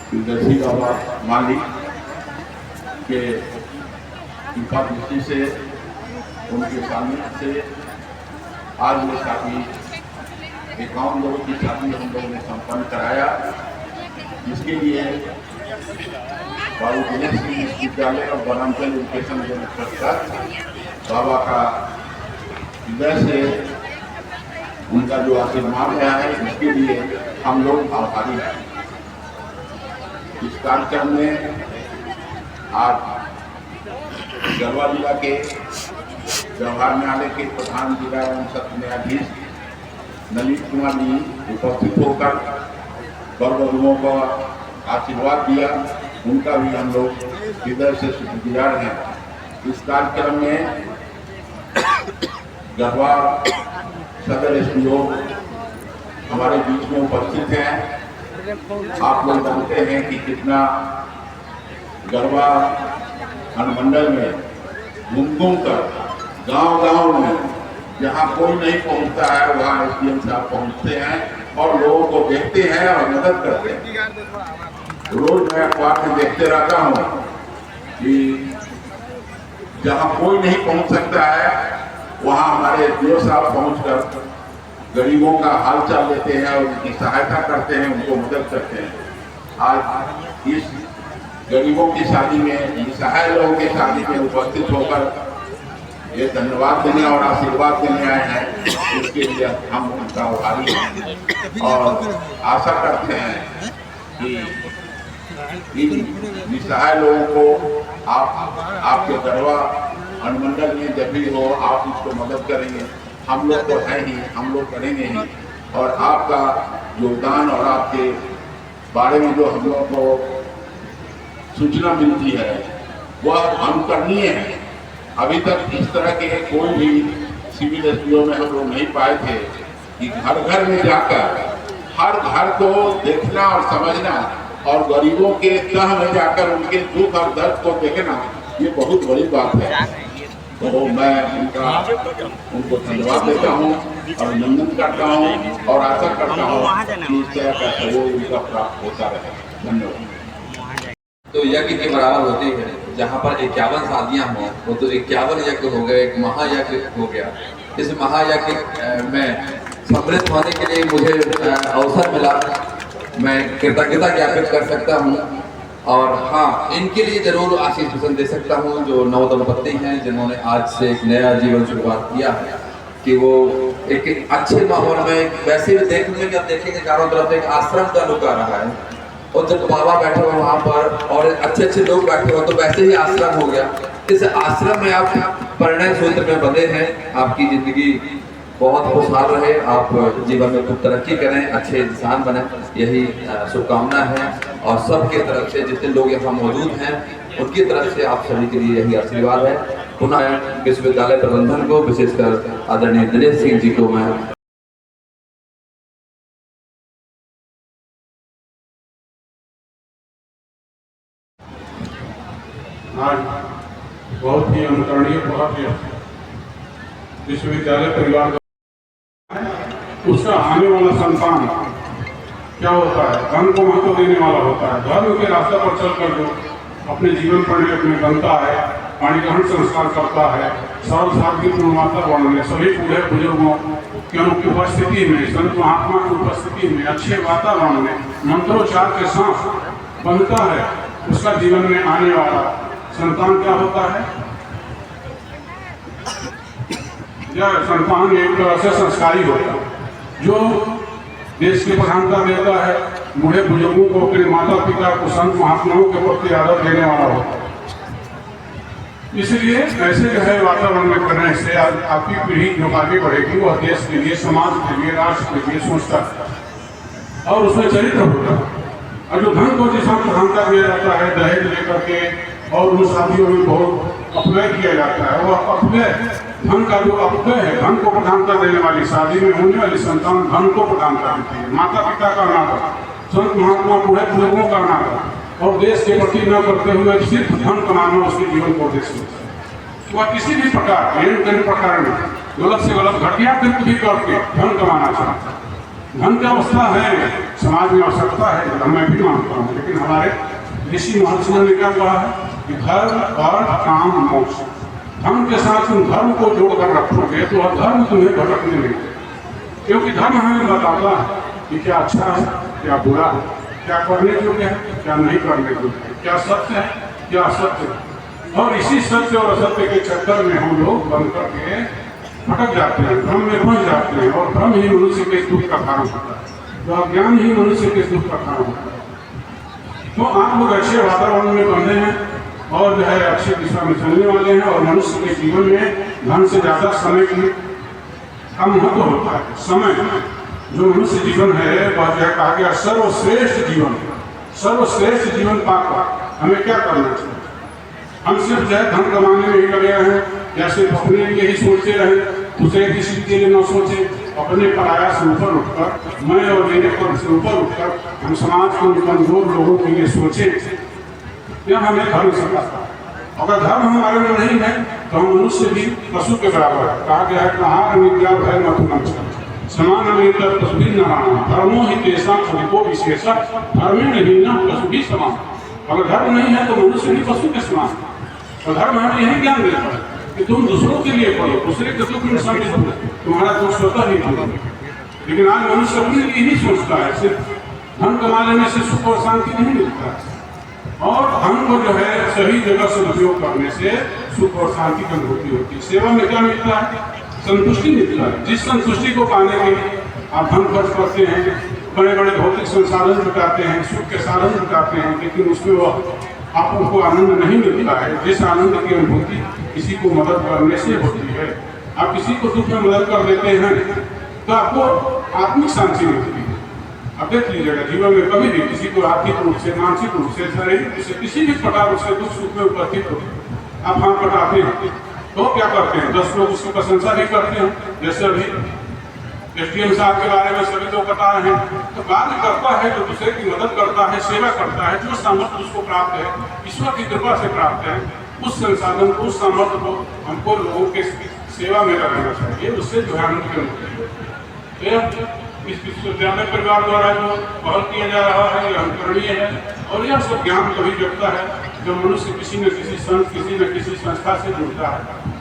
दर्शी बाबा मालिक के कृपा दृष्टि से उनके सामने से आज वो शादी 51 लोगों की शादी हम लोगों ने संपन्न कराया, जिसके लिए बाबू दिनेश सिंह विश्वविद्यालय और बनांचल एजुकेशन ट्रस्ट बाबा का हृदय से उनका जो आशीर्वाद आया है, इसके लिए हम लोग आभारी हैं। इस कार्यक्रम में आज गढ़वा जिला के व्यवहार न्यायालय के प्रधान जिला एवं सत्र न्यायाधीश नलिन कुमार जी उपस्थित होकर बड़ों का आशीर्वाद दिया, उनका भी हम लोग हृदय से शुक्रगुजार हैं। इस कार्यक्रम में गढ़वा सदर एसपीओ हमारे बीच में उपस्थित हैं। आप लोग जानते हैं कि कितना गढ़वा अनुमंडल में घूम कर गांव-गांव में जहां कोई नहीं पहुंचता है वहां एसडीएम साहब पहुंचते हैं और लोगों को देखते हैं और मदद करते हैं। रोज मैं अखबार में देखते रहता हूं कि जहां कोई नहीं पहुंच सकता है वहां हमारे एसडीओ साहब पहुंचकर गरीबों का हाल चाल लेते हैं और उनकी सहायता करते हैं, उनको मदद करते हैं। आज इस गरीबों की शादी में, निसहाय लोगों की शादी में उपस्थित होकर ये धन्यवाद देने और आशीर्वाद देने आए हैं, इसके लिए हम उनका आभारी हैं और आशा करते हैं कि इन निसहाय लोगों को आपके गढ़वा अनुमंडल में जब भी हो आप इसको मदद करेंगे। हम लोग तो हैं ही, हम लोग करेंगे ही, और आपका योगदान और आपके बारे में जो हम लोग को सूचना मिलती है वह अनुकरणीय है। अभी तक इस तरह के कोई भी सिविल एसपीओ में हम लोग नहीं पाए थे कि घर घर में जाकर हर घर को देखना और समझना और गरीबों के तह में जाकर उनके दुख और दर्द को देखना, ये बहुत बड़ी बात है। तो मैं उनको धन्यवाद देता हूँ और अभिनंदन करता हूँ और आशा करता हूँ कि इस तरह का सहयोग उनका प्राप्त होता रहे। धन्यवाद। तो यज्ञ के बराबर होती है। जहाँ पर 51 शादियाँ हों वो तो 51 यज्ञ हो गए, एक महायज्ञ हो गया। इस महायज्ञ में सम्मिलित होने के लिए मुझे अवसर मिला, मैं कृतज्ञता ज्ञापित कर सकता हूँ। और हाँ, इनके लिए जरूर आशीष भूषण दे सकता हूँ जो नवदंपति हैं, जिन्होंने आज से एक नया जीवन शुरुआत किया है, कि वो एक अच्छे माहौल में, वैसे भी देखने में जब देखेंगे चारों तरफ एक आश्रम का लुक आ रहा है, और जब बाबा बैठे हो वहाँ पर और अच्छे अच्छे लोग बैठे हो तो वैसे ही आश्रम हो गया। इस आश्रम में आप परिणय सूत्र में बंधे हैं। आपकी जिंदगी बहुत खुशहाल रहे, आप जीवन में खूब तरक्की करें, अच्छे इंसान बने, यही शुभकामना है। और सबके तरफ से जितने लोग यहाँ मौजूद हैं उनकी तरफ से आप सभी के लिए यही आशीर्वाद है। पुनः विश्वविद्यालय प्रबंधन को, विशेषकर आदरणीय दिनेश सिंह जी को मैं आज बहुत ही अनुकरणीय, बहुत ही विश्वविद्यालय परिवार उसका आने वाला संतान क्या होता है, धर्म को महत्व देने वाला होता है। धर्म के रास्ते पर चलकर जो अपने जीवन पर में बनता है, पाणिग्रहण संस्कार करता है, सरल साध्वी पूर्णमाता वर्णन सभी बूढ़े बुजुर्गों की उपस्थिति में, संत महात्मा की उपस्थिति में, अच्छे वातावरण में मंत्रोच्चार के साथ बनता है, उसका जीवन में आने वाला संतान क्या होता है? यह संतान एक तरह से संस्कारी होता है, जो देश की प्रधानता देता है, बूढ़े बुजुर्गों को, अपने माता पिता को, संत महात्माओं के प्रति आदर देने वाला होता है। इसलिए ऐसे जो है वातावरण में करने से आपकी पीढ़ी जो आगे बढ़ेगी वह देश के लिए, समाज के लिए, राष्ट्र के लिए सोचता है और उसमें चरित्र होता है। और जो धन को जिसका प्रधानता दिया जाता है, दहेज लेकर के और उन शादियों में बहुत अपव्यय किया जाता है, वह अपव्यय, धन का जो अपव्यय है, धन को प्रधानता देने वाली शादी में होने वाली संतान धन को प्रधानता देती है, माता पिता का अनादर, संत महात्मा बूढ़े बुजुर्गों का अनादर और देश के प्रति न करते हुए सिर्फ धन कमाना उसके जीवन को उद्देश्य होता है। वह किसी भी प्रकार में गलत से गलत घटिया कृत्य भी करके धन कमाना चाहता है, धन की अवस्था है, समाज में आवश्यकता है, मैं भी मानता हूँ, लेकिन हमारे ऋषि महर्षियों ने क्या कहा है कि धर्म और काम मोक्ष। धर्म के साथ तुम धर्म को जोड़कर रखोगे तो अधर्म तुम्हें भटकने नहीं देगा, क्योंकि धर्म हमें बताता है कि क्या अच्छा है, क्या बुरा है, क्या करने योग्य है, क्या नहीं करने योग्य है, क्या सत्य है, क्या असत्य है। और इसी सत्य और असत्य के चक्कर में हम लोग बन करके भटक जाते हैं, भ्रम में फंस जाते हैं, और भ्रम ही मनुष्य के दुख का कारण होता है, तो अज्ञान ही मनुष्य के दुख का कारण होता है। तो आप लोग अच्छे वातावरण में बंधे हैं और जो है अच्छी दिशा में चलने वाले हैं, और मनुष्य के जीवन में धन से ज्यादा समय की कम महत्व होता है। समय जो मनुष्य जीवन है वह जो है कहा गया सर्वश्रेष्ठ जीवन, सर्वश्रेष्ठ जीवन पाकर हमें क्या करना चाहिए। हम सिर्फ जो है धन कमाने में ही लगे हैं, या सिर्फ अपने लिए ही सोचते रहे, दूसरे किसी के लिए न सोचे, अपने पराया से ऊपर उठकर, मैं और मेरे पद से ऊपर उठकर हम समाज के कमजोर लोगों के लिए सोचे, यह हमें धर्म सिखाता है। अगर धर्म हमारे में नहीं है तो हम मनुष्य भी पशु के बराबर है। कहा गया है कहा विद्या भय मत समान तस्वीर न आना धर्मो ही देशा को विशेषा धर्मे नहीं ना पशु भी समान। अगर धर्म नहीं है तो मनुष्य भी पशु के समान। और धर्म हमें यही ज्ञान देता है कि तुम दूसरों के लिए पढ़ो, दूसरे के दुख में शामिल, तुम्हारा दुख स्वतः ही होगा। लेकिन आज मनुष्य अपने लिए ही सोचता है, सिर्फ धन कमा लेने से सुख और शांति नहीं मिलता है, और धन को जो है सही जगह से उपयोग करने से सुख और शांति की अनुभूति होती है। सेवा में क्या मिलता है? संतुष्टि मिलता है। जिस संतुष्टि को पाने के लिए आप धन खर्च करते हैं, बड़े बड़े भौतिक संसाधन जुटाते हैं, सुख के साधन जुटाते हैं, लेकिन उसमें वह आपको आनंद नहीं मिलता है। जिस आनंद की अनुभूति किसी को मदद करने से होती है, आप किसी को दुख में मदद कर देते हैं तो आपको आत्मिक शांति मिलती है। अब देख लीजिएगा जीवन में कभी भी किसी को आर्थिक रूप से, मानसिक रूप से, शारीरिक रूप से किसी भी प्रकार उसके दुख सुख में उपस्थित हो, आप हाथ पटाते हैं तो क्या करते हैं? 10 लोग उसकी प्रशंसा भी करते हैं। जैसे अभी एसडीएम साहब के बारे में सभी लोग बता रहे हैं, तो कार्य करता है तो दूसरे की मदद करता है, सेवा करता है, जो सामर्थ्य उसको प्राप्त है ईश्वर की कृपा से प्राप्त है, उस संसाधन को, उस सामर्थ्य को हमको लोगों के सेवा में लगाना चाहिए। उससे जो है आनंद की अनुभूति है। इस विश्वविद्यालय परिवार द्वारा जो पहल किया जा रहा है यह अनुकरणीय है, और यह सब ज्ञान तभी जगता है जब मनुष्य किसी न किसी संत, किसी न किसी संस्था से जुड़ता है।